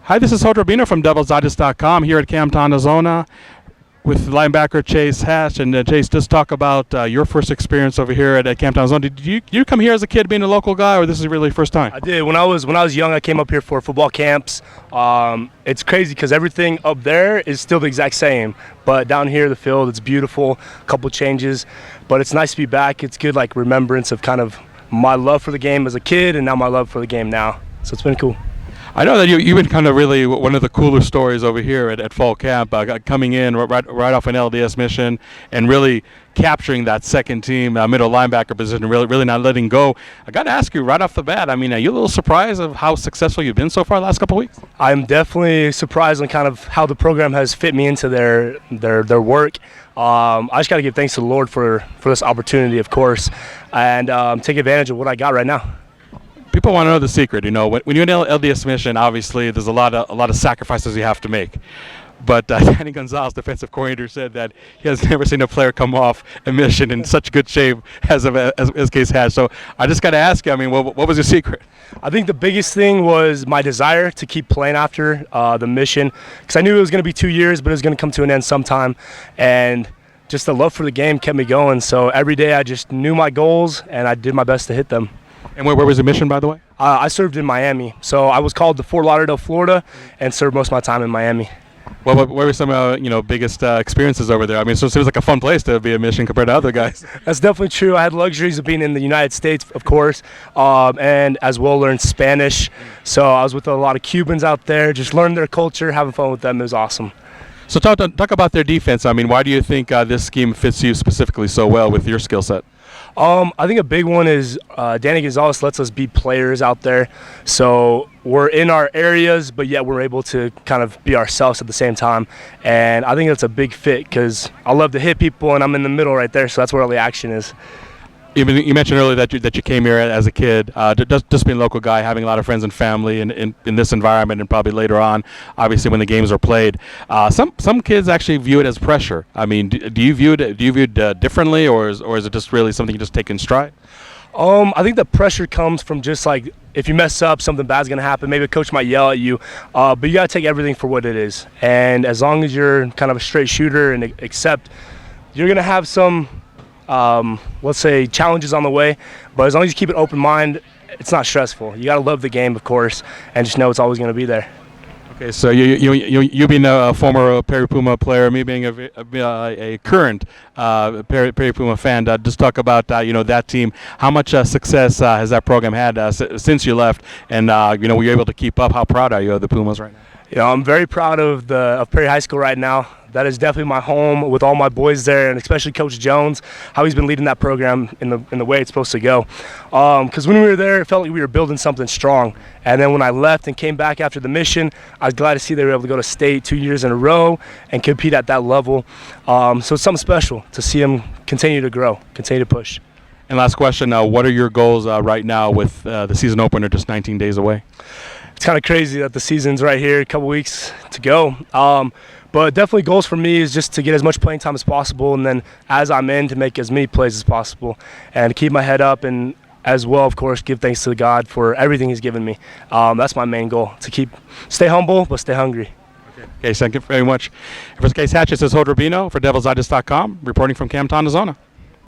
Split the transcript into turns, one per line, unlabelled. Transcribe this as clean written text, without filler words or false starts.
Hi, this is Rubino from DevilsDigest.com here at Campton, Arizona, with linebacker Chase Hatch. And Chase, just talk about your first experience over here at Campton, Arizona. Did you come here as a kid, being a local guy, or this is really your first time?
I did. When I was young, I came up here for football camps. It's crazy because everything up there is still the exact same, but down here the field, it's beautiful. A couple changes, but it's nice to be back. It's good, like, remembrance of kind of my love for the game as a kid, and now my love for the game now. So it's been cool.
I know that you've been kind of really one of the cooler stories over here at fall camp, coming in right off an LDS mission and really capturing that second team middle linebacker position, really not letting go. I got to ask you right off the bat, I mean, are you a little surprised of how successful you've been so far the last couple of weeks?
I'm definitely surprised on kind of how the program has fit me into their work. I just got to give thanks to the Lord for this opportunity, of course, and take advantage of what I got right now.
People want to know the secret. You know, when you're in LDS mission, obviously there's a lot of sacrifices you have to make. But Danny Gonzalez, defensive coordinator, said that he has never seen a player come off a mission in such good shape as Case Hatch. So I just got to ask you, I mean, what was your secret?
I think the biggest thing was my desire to keep playing after the mission, because I knew it was going to be 2 years, but it was going to come to an end sometime. And just the love for the game kept me going. So every day I just knew my goals, and I did my best to hit them.
And where was the mission, by the way?
I served in Miami. So I was called to Fort Lauderdale, Florida, and served most of my time in Miami.
Well, what were some biggest experiences over there? I mean, so it seems like a fun place to be a mission compared to other guys.
That's definitely true. I had luxuries of being in the United States, of course, and as well learned Spanish. So I was with a lot of Cubans out there, just learning their culture, having fun with them. It was awesome.
So talk about their defense. I mean, why do you think this scheme fits you specifically so well with your skill set?
I think a big one is Danny Gonzalez lets us be players out there. So we're in our areas, but yet we're able to kind of be ourselves at the same time. And I think that's a big fit because I love to hit people, and I'm in the middle right there, so that's where all the action is.
You mentioned earlier that you came here as a kid, just being a local guy, having a lot of friends and family in this environment, and probably later on, obviously when the games are played. Some kids actually view it as pressure. I mean, do you view it differently, or is it just really something you just take in stride?
I think the pressure comes from just like if you mess up, something bad's gonna happen. Maybe a coach might yell at you, but you gotta take everything for what it is. And as long as you're kind of a straight shooter and accept, you're gonna have some. Let's say challenges on the way, but as long as you keep an open mind, it's not stressful. You got to love the game, of course, and just know it's always going to be there. Okay,
so you being a former Perry Puma player, me being a current Perry Puma fan, just talk about that team. How much success has that program had since you left, and were you able to keep up? How proud are you of the Pumas right now?
I'm very proud of Perry High School right now. That is definitely my home with all my boys there, and especially Coach Jones, how he's been leading that program in the way it's supposed to go. Because when we were there, it felt like we were building something strong. And then when I left and came back after the mission, I was glad to see they were able to go to state 2 years in a row and compete at that level. So it's something special to see them continue to grow, continue to push.
And last question, what are your goals right now with the season opener just 19 days away?
It's kind of crazy that the season's right here, a couple weeks to go. But definitely goals for me is just to get as much playing time as possible, and then as I'm in, to make as many plays as possible and keep my head up, and as well, of course, give thanks to God for everything he's given me. That's my main goal, to stay humble but stay hungry.
Okay, thank you very much. For Case Hatch, this is Rubino for DevilsDigest.com, reporting from Campton, Arizona.